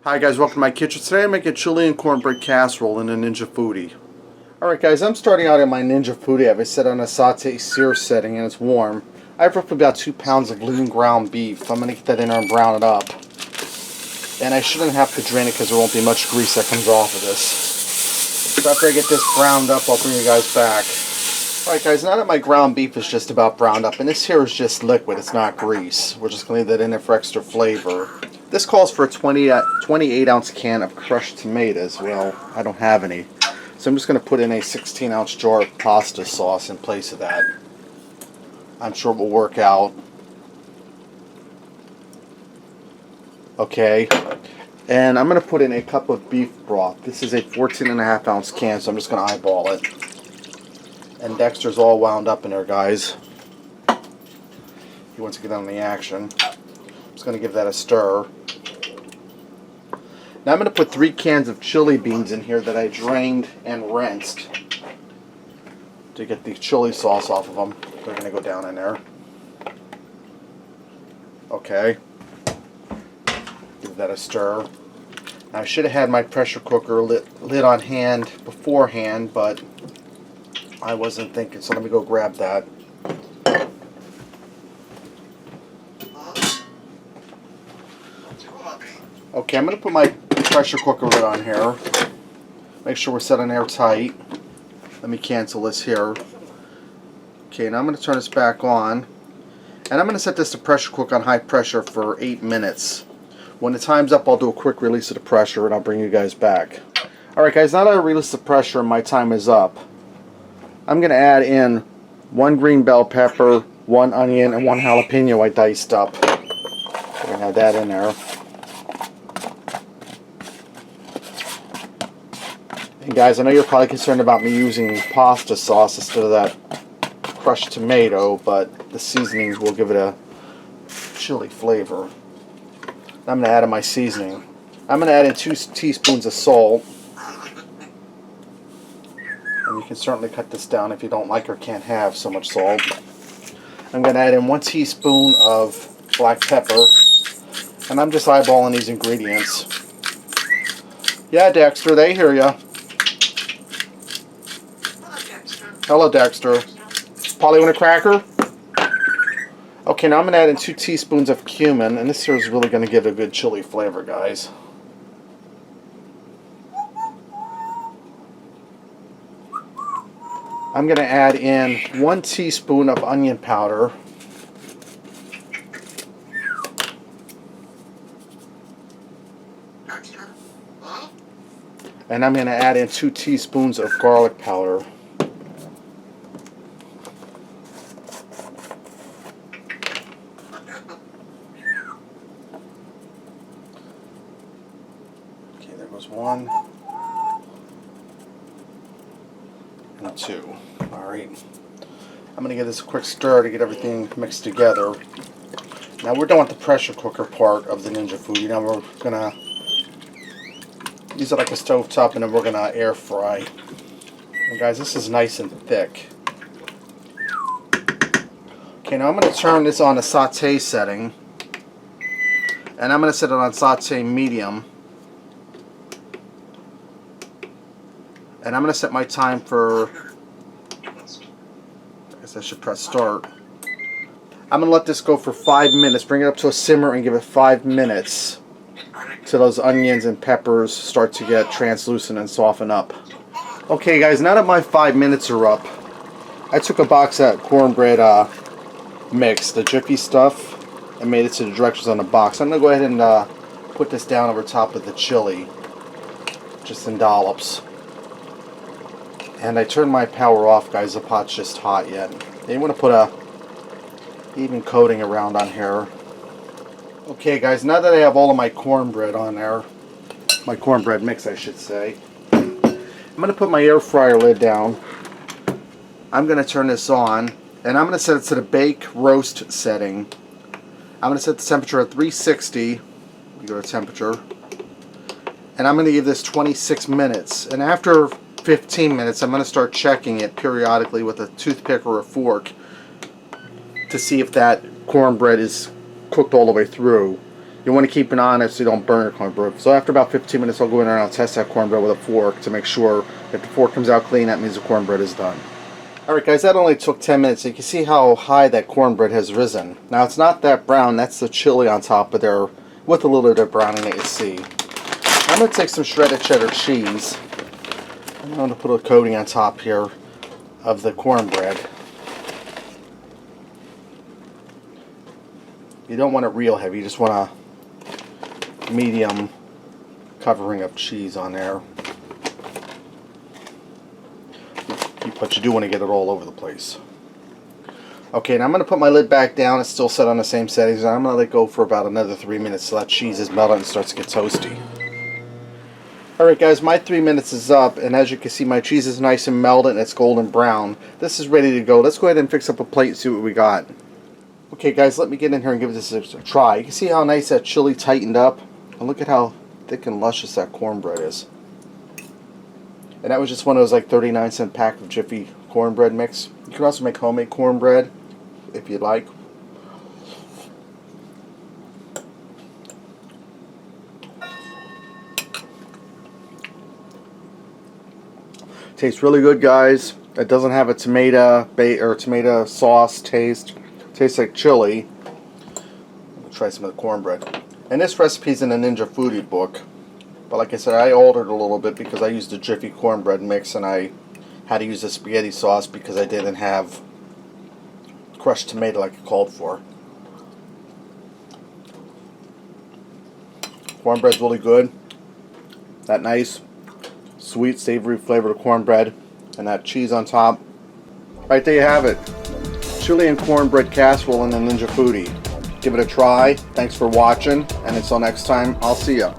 Hi guys, welcome to my kitchen. Today I'm making chili and cornbread casserole in a Ninja Foodi. Alright guys, I'm starting out in my Ninja Foodi. I have it set on a saute sear setting and it's warm. I have roughly about 2 pounds of lean ground beef. I'm going to get that in there and brown it up. And I shouldn't have to drain it because there won't be much grease that comes off of this. So after I get this browned up, I'll bring you guys back. Alright guys, now that my ground beef is just about browned up, and this here is just liquid, it's not grease. We're just going to leave that in there for extra flavor. This calls for a 28 ounce can of crushed tomatoes. Well, I don't have any. So I'm just going to put in a 16 ounce jar of pasta sauce in place of that. I'm sure it will work out. Okay. And I'm going to put in a cup of beef broth. This is a 14.5 ounce can, so I'm just going to eyeball it. And Dexter's all wound up in there, guys. He wants to get on the action. I'm just going to give that a stir. Now I'm going to put 3 cans of chili beans in here that I drained and rinsed to get the chili sauce off of them. They're going to go down in there. Okay. Give that a stir. Now, I should have had my pressure cooker lid on hand beforehand, but I wasn't thinking, so let me go grab that. Okay, I'm going to put my pressure cooker lid on here. Make sure we're set on airtight. Let me cancel this here. Okay, now I'm going to turn this back on. And I'm going to set this to pressure cook on high pressure for 8 minutes. When the time's up, I'll do a quick release of the pressure and I'll bring you guys back. Alright guys, now that I release the pressure and my time is up, I'm going to add in 1 green bell pepper, 1 onion, and 1 jalapeno I diced up. I'm going to add that in there. And guys, I know you're probably concerned about me using pasta sauce instead of that crushed tomato, but the seasonings will give it a chili flavor. I'm going to add in my seasoning. I'm going to add in 2 teaspoons of salt. And you can certainly cut this down if you don't like or can't have so much salt. I'm going to add in 1 teaspoon of black pepper. And I'm just eyeballing these ingredients. Yeah, Dexter, they hear ya. Hello, Dexter. Polly, want a cracker? Okay, now I'm going to add in 2 teaspoons of cumin, and this here is really going to give a good chili flavor, guys. I'm going to add in 1 teaspoon of onion powder. And I'm going to add in 2 teaspoons of garlic powder. Okay, there goes 1 and 2. Alright. I'm going to give this a quick stir to get everything mixed together. Now we're done with the pressure cooker part of the Ninja Foodi. Now we're going to use it like a stove top, and then we're going to air fry. And guys, this is nice and thick. Okay, now I'm going to turn this on a saute setting. And I'm going to set it on saute medium. And I'm going to set my time for, I guess I should press start. I'm going to let this go for 5 minutes. Bring it up to a simmer and give it 5 minutes till those onions and peppers start to get translucent and soften up. Okay guys, now that my 5 minutes are up, I took a box of cornbread mix, the Jiffy stuff, and made it to the directions on the box. I'm going to go ahead and put this down over top of the chili, just in dollops. And I turned my power off, guys. The pot's just hot yet. You want to put a even coating around on here. Okay guys, now that I have all of my cornbread on there, my cornbread mix I should say, I'm going to put my air fryer lid down. I'm going to turn this on, and I'm going to set it to the bake roast setting. I'm going to set the temperature at 360. We go to temperature. And I'm going to give this 26 minutes. And after 15 minutes, I'm going to start checking it periodically with a toothpick or a fork to see if that cornbread is cooked all the way through. You want to keep an eye on it so you don't burn your cornbread. So after about 15 minutes, I'll go in there and I'll test that cornbread with a fork to make sure if the fork comes out clean, that means the cornbread is done. Alright guys, that only took 10 minutes. You can see how high that cornbread has risen. Now it's not that brown, that's the chili on top, but they're with a little bit of browning that you see. I'm going to take some shredded cheddar cheese. I'm going to put a coating on top here of the cornbread. You don't want it real heavy, you just want a medium covering of cheese on there. But you do want to get it all over the place. Okay, now I'm going to put my lid back down. It's still set on the same settings. And I'm going to let it go for about another 3 minutes so that cheese is melted and starts to get toasty. Alright guys, my 3 minutes is up. And as you can see, my cheese is nice and melted and it's golden brown. This is ready to go. Let's go ahead and fix up a plate and see what we got. Okay guys, let me get in here and give this a try. You can see how nice that chili tightened up. And look at how thick and luscious that cornbread is. And that was just one of those like 39-cent pack of Jiffy cornbread mix. You can also make homemade cornbread if you'd like. Tastes really good, guys. It doesn't have a tomato sauce taste. Tastes like chili. Let me try some of the cornbread. And this recipe's in the Ninja Foodi book. But like I said, I altered a little bit because I used the Jiffy cornbread mix and I had to use the spaghetti sauce because I didn't have crushed tomato like it called for. Cornbread's really good. That nice, sweet, savory flavor of cornbread and that cheese on top. Right there you have it. Chili and cornbread casserole in the Ninja Foodi. Give it a try. Thanks for watching, and until next time, I'll see ya.